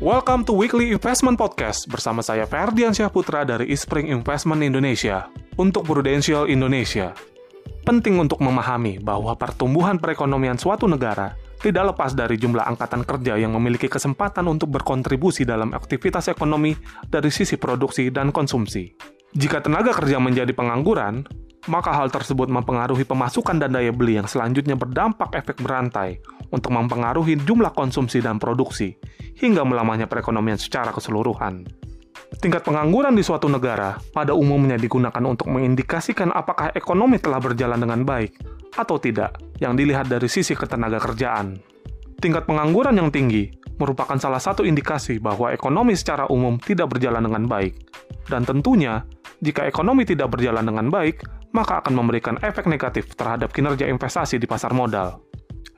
Welcome to Weekly Investment Podcast bersama saya Ferdiansyah Putra dari Ispring Investment Indonesia untuk Prudential Indonesia. Penting untuk memahami bahwa pertumbuhan perekonomian suatu negara tidak lepas dari jumlah angkatan kerja yang memiliki kesempatan untuk berkontribusi dalam aktivitas ekonomi dari sisi produksi dan konsumsi. Jika tenaga kerja menjadi pengangguran, maka hal tersebut mempengaruhi pemasukan dan daya beli yang selanjutnya berdampak efek berantai untuk mempengaruhi jumlah konsumsi dan produksi, hingga melamanya perekonomian secara keseluruhan. Tingkat pengangguran di suatu negara pada umumnya digunakan untuk mengindikasikan apakah ekonomi telah berjalan dengan baik atau tidak, yang dilihat dari sisi ketenaga kerjaan. Tingkat pengangguran yang tinggi merupakan salah satu indikasi bahwa ekonomi secara umum tidak berjalan dengan baik. Dan tentunya, jika ekonomi tidak berjalan dengan baik, maka akan memberikan efek negatif terhadap kinerja investasi di pasar modal,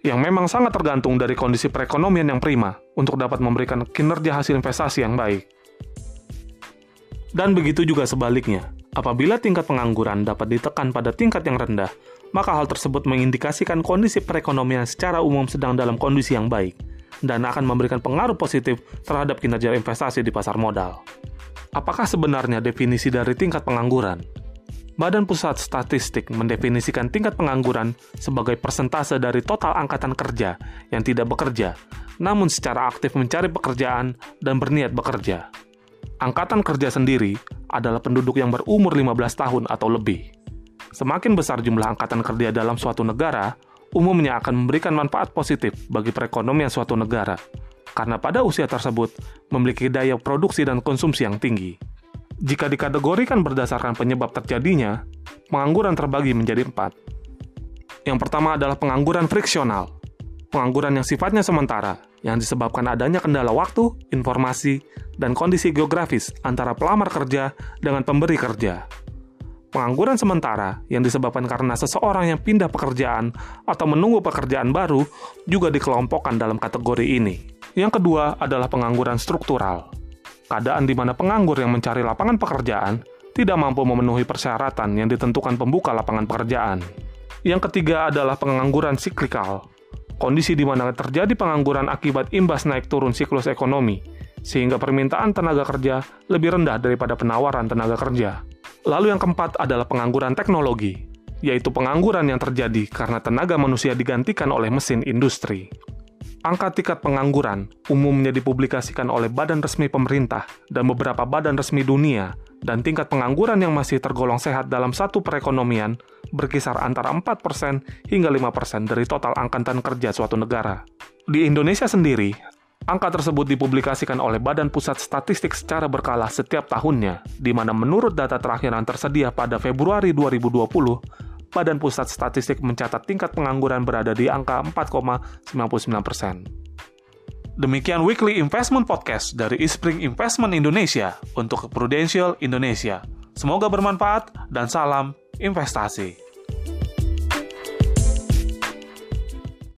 yang memang sangat tergantung dari kondisi perekonomian yang prima untuk dapat memberikan kinerja hasil investasi yang baik. Dan begitu juga sebaliknya, apabila tingkat pengangguran dapat ditekan pada tingkat yang rendah, maka hal tersebut mengindikasikan kondisi perekonomian secara umum sedang dalam kondisi yang baik, dan akan memberikan pengaruh positif terhadap kinerja investasi di pasar modal. Apakah sebenarnya definisi dari tingkat pengangguran? Badan Pusat Statistik mendefinisikan tingkat pengangguran sebagai persentase dari total angkatan kerja yang tidak bekerja, namun secara aktif mencari pekerjaan dan berniat bekerja. Angkatan kerja sendiri adalah penduduk yang berumur 15 tahun atau lebih. Semakin besar jumlah angkatan kerja dalam suatu negara, umumnya akan memberikan manfaat positif bagi perekonomian suatu negara, karena pada usia tersebut memiliki daya produksi dan konsumsi yang tinggi. Jika dikategorikan berdasarkan penyebab terjadinya, pengangguran terbagi menjadi 4. Yang pertama adalah pengangguran friksional. Pengangguran yang sifatnya sementara, yang disebabkan adanya kendala waktu, informasi, dan kondisi geografis antara pelamar kerja dengan pemberi kerja. Pengangguran sementara yang disebabkan karena seseorang yang pindah pekerjaan atau menunggu pekerjaan baru juga dikelompokkan dalam kategori ini. Yang kedua adalah pengangguran struktural. Keadaan di mana penganggur yang mencari lapangan pekerjaan tidak mampu memenuhi persyaratan yang ditentukan pembuka lapangan pekerjaan. Yang ketiga adalah pengangguran siklikal. Kondisi di mana terjadi pengangguran akibat imbas naik turun siklus ekonomi, sehingga permintaan tenaga kerja lebih rendah daripada penawaran tenaga kerja. Lalu yang keempat adalah pengangguran teknologi, yaitu pengangguran yang terjadi karena tenaga manusia digantikan oleh mesin industri. Angka tingkat pengangguran umumnya dipublikasikan oleh badan resmi pemerintah dan beberapa badan resmi dunia, dan tingkat pengangguran yang masih tergolong sehat dalam satu perekonomian berkisar antara 4% hingga 5% dari total angkatan kerja suatu negara. Di Indonesia sendiri, angka tersebut dipublikasikan oleh Badan Pusat Statistik secara berkala setiap tahunnya, di mana menurut data terakhir yang tersedia pada Februari 2020, Badan Pusat Statistik mencatat tingkat pengangguran berada di angka 4,99%. Demikian Weekly Investment Podcast dari Ispring Investment Indonesia untuk Prudential Indonesia. Semoga bermanfaat dan salam investasi.